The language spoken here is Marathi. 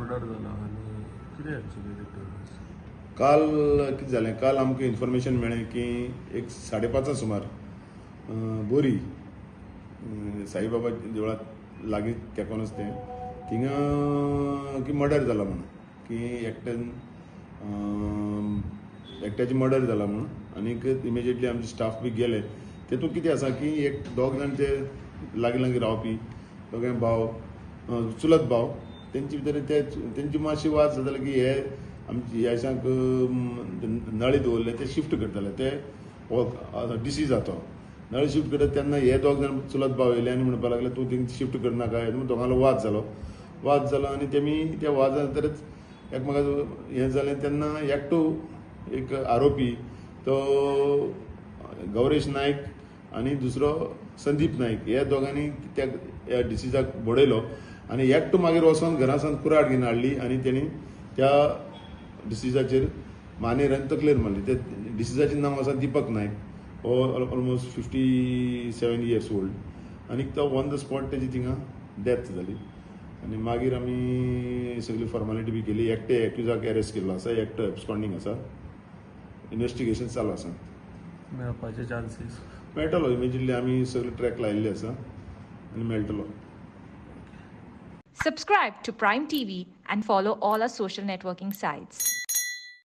मर्डर जाला आनी कितें एक्चुअली डिटेल्स? काल कितें जालें, काल आमकां इन्फॉर्मेशन मेळ्ळें की एक 5:30 सुमार बोरी साईबाबा देवळा लागीं तेंकोनच तें थिंगा की मर्डर जाला म्हणून, की एकट्याची मर्डर जाला म्हणून. आनीक इमिजिएटली आमचे स्टाफ बी गेले. तेतूंत कितें आसा की एक दोग जाण ते लागीं लागीं रावपी दोगांय भाव, चुलत भाव, तेंचे भितर तेंची मातशी वाद जाताले की हे आमच्या येशांक नळे दवरले ते शिफ्ट करताले, ते डिसीज जाता नळे शिफ्ट करता तेन्ना हे दोग जाण चुलत भाव येयले आनी म्हणपाक लागले तूं थिंग शिफ्ट करनाका. दोगांलो वाद जालो आनी तेमी त्या वाजा नंतरच एकमेकाचो हें जालें. तेन्ना एकटो एक आरोपी तो गौरेश नायक आनी दुसरो संदीप नायक, हे दोगांनी त्या डिसीजाक बडयलो आनी एकटो मागीर वचोन घरासान कुराड घेवन हाडली आनी तेणी त्या डिसीजाचेर मानेर आनी तकलेर मारली. ते डिसीजाचें नांव आसा दीपक नायक. हो ऑलमोस्ट 57 years ओल्ड. आनीक तो ऑन द स्पॉट तेजी थिंगा डेथ जाली. आनी मागीर आमी सगळी फॉर्मालिटी बी केली. एकटे एक्युजाक अरेस्ट केल्लो आसा, एकटो एब्सकॉन्डिंग आसा. इन्वेस्टिगेशन चालू आसा. मेळपाचे चान्सीस मेळटलो इमिजिएटली. आमी सगळे ट्रॅक लायिल्ले आसा आनी मेळटलो. Subscribe to Prime TV and follow all our social networking sites.